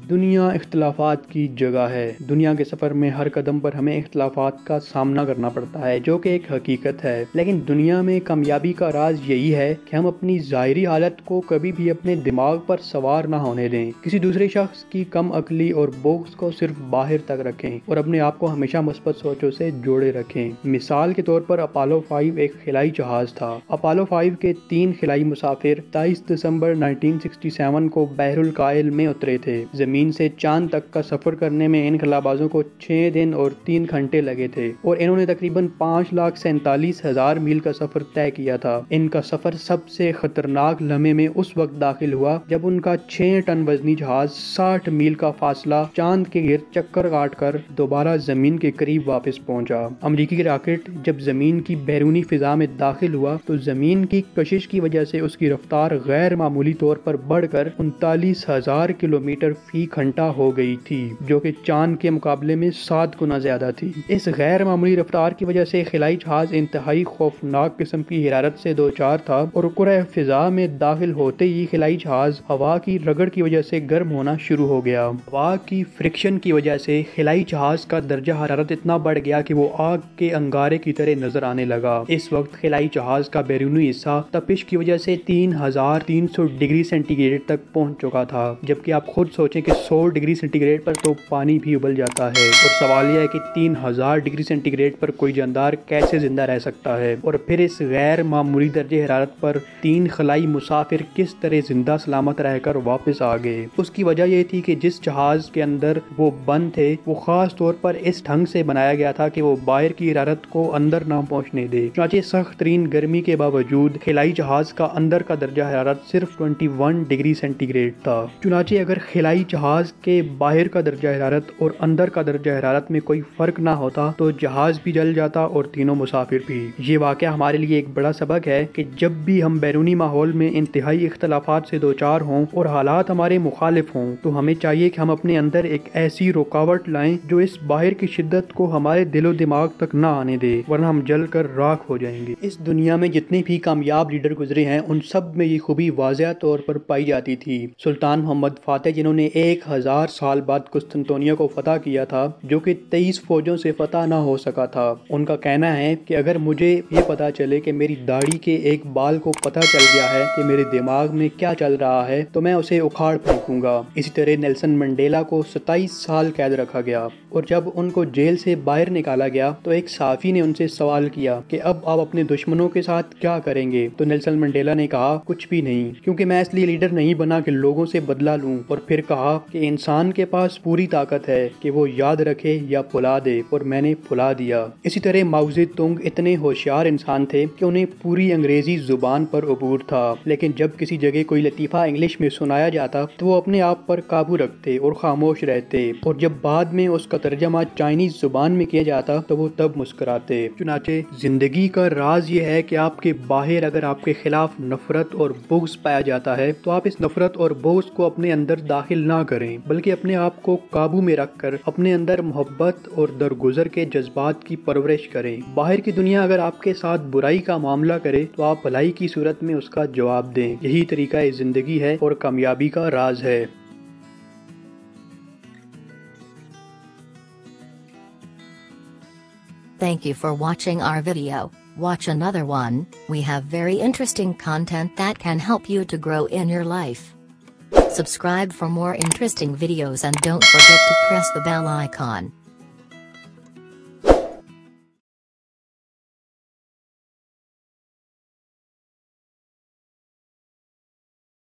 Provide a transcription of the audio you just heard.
دنیا اختلافات کی جگہ ہے۔ دنیا کے سفر میں ہر قدم پر ہمیں اختلافات کا سامنا کرنا پڑتا ہے، جو کہ ایک حقیقت ہے۔ لیکن دنیا میں کامیابی کا راز یہی ہے کہ ہم اپنی ظاہری حالت کو کبھی بھی اپنے دماغ پر سوار نہ ہونے دیں، کسی دوسرے شخص کی کم عقلی اور بغض کو صرف باہر تک رکھیں اور اپنے آپ کو ہمیشہ مثبت سوچوں سے جوڑے رکھیں۔ مثال کے طور پر اپولو 5 ایک خلائی جہاز تھا۔ اپولو 5 کے 3 خلائی مسافر 23 دسمبر 1967 کو بحر الکاہل میں اترے تھے۔ زمین سے چاند تک کا سفر کرنے میں ان خلابازوں کو 6 دن اور 3 گھنٹے لگے تھے اور انہوں نے تقریباً 5,47,000 میل کا سفر طے کیا تھا۔ ان کا سفر سب سے خطرناک لمحے میں اس وقت داخل ہوا جب ان کا 6 ٹن وزنی جہاز 60 میل کا فاصلہ چاند کے گرد چکر کاٹ کر دوبارہ زمین کے قریب واپس پہنچا۔ امریکی راکٹ جب زمین کی بیرونی فضا میں داخل ہوا تو زمین کی کشش کی وجہ سے اس کی رفتار غیر معمولی طور پر بڑھ کر 39,000 کلومیٹر فی گھنٹہ ہو گئی تھی، جو کہ چاند کے مقابلے میں 7 گنا زیادہ تھی۔ اس غیر معمولی رفتار کی وجہ سے خلائی جہاز انتہائی خوفناک قسم کی حرارت سے دوچار تھا اور کرۂ فضا میں داخل ہوتے ہی خلائی جہاز ہوا کی رگڑ کی وجہ سے گرم ہونا شروع ہو گیا۔ ہوا کی فرکشن کی وجہ سے خلائی جہاز کا درجہ حرارت اتنا بڑھ گیا کہ وہ آگ کے انگارے کی طرح نظر آنے لگا۔ اس وقت خلائی جہاز کا بیرونی حصہ تپش کی وجہ سے 3,300 ڈگری سینٹی گریڈ تک پہنچ چکا تھا، جبکہ آپ خود سوچیں کہ 100 ڈگری سینٹی گریڈ پر تو پانی بھی ابل جاتا ہے، اور سوال یہ ہے کہ 3,000 ڈگری سینٹی گریڈ پر کوئی جاندار کیسے زندہ رہ سکتا ہے؟ اور پھر اس غیر معمولی درجہ حرارت پر 3 خلائی مسافر کس طرح زندہ سلامت رہ کر واپس آ گئے؟ اس کی وجہ یہ تھی کہ جس جہاز کے اندر وہ بند تھے وہ خاص طور پر اس ڈھنگ سے بنایا گیا تھا کہ وہ باہر کی حرارت کو اندر نہ پہنچنے دے۔ چنانچہ سخت ترین گرمی کے باوجود خلائی جہاز کا اندر کا درجہ حرارت صرف 21 ڈگری سینٹی گریڈ تھا۔ چنانچہ اگر خلائی جہاز کے باہر کا درجہ حرارت اور اندر کا درجہ حرارت میں کوئی فرق نہ ہوتا تو جہاز بھی جل جاتا اور تینوں مسافر بھی۔ یہ واقعہ ہمارے لیے ایک بڑا سبق ہے کہ جب بھی ہم بیرونی ماحول میں انتہائی اختلافات سے دوچار ہوں اور حالات ہمارے مخالف ہوں تو ہمیں چاہیے کہ ہم اپنے اندر ایک ایسی رکاوٹ لائیں جو اس باہر کی شدت کو ہمارے دل و دماغ تک نہ آنے دے، ورنہ ہم جل کر راکھ ہو جائیں گے۔ اس دنیا میں جتنے بھی کامیاب لیڈر گزرے ہیں ان سب میں یہ خوبی واضح طور پر پائی جاتی تھی۔ سلطان محمد فاتح جنہوں نے 1000 سال بعد قسطنطنیہ کو فتح کیا تھا، جو کہ 23 فوجوں سے فتح نہ ہو سکا تھا، ان کا کہنا ہے کہ اگر مجھے یہ پتا چلے کہ میری داڑھی کے ایک بال کو پتہ چل گیا ہے کہ میرے دماغ میں کیا چل رہا ہے تو میں اسے اکھاڑ پھینکوں گا۔ اسی طرح نیلسن منڈیلا کو 27 سال قید رکھا گیا اور جب ان کو جیل سے باہر نکالا گیا تو ایک صحافی نے ان سے سوال کیا کہ اب آپ اپنے دشمنوں کے ساتھ کیا کریں گے؟ تو نیلسن منڈیلا نے کہا کچھ بھی نہیں، کیونکہ میں اس لیے لیڈر نہیں بنا کہ لوگوں سے بدلہ لوں، اور پھر کہا کہ انسان کے پاس پوری طاقت ہے کہ وہ یاد رکھے یا بھلا دے، اور میں نے بھلا دیا۔ اسی طرح ماؤ زے تونگ اتنے ہوشیار انسان تھے کہ انہیں پوری انگریزی زبان پر عبور تھا، لیکن جب کسی جگہ کوئی لطیفہ انگلش میں سنایا جاتا تو وہ اپنے آپ پر قابو رکھتے اور خاموش رہتے، اور جب بعد میں اس کا ترجمہ چائنیز زبان میں کیا جاتا تو وہ تب مسکراتے۔ چنانچہ زندگی کا راز یہ ہے کہ آپ کے باہر اگر آپ کے خلاف نفرت اور بغض پایا جاتا ہے تو آپ اس نفرت اور بغض کو اپنے اندر داخل نہ کریں، بلکہ اپنے آپ کو قابو میں رکھ کر اپنے اندر محبت اور درگزر کے جذبات کی پرورش کریں۔ باہر کی دنیا اگر آپ کے ساتھ برائی کا معاملہ کرے تو آپ بھلائی کی صورت میں اس کا جواب دیں۔ یہی طریقہ زندگی ہے اور کامیابی کا راز ہے۔ Thank you for watching our video. Watch another one. We have very interesting content that can help you to grow in your life. Subscribe for more interesting videos and don't forget to press the bell icon.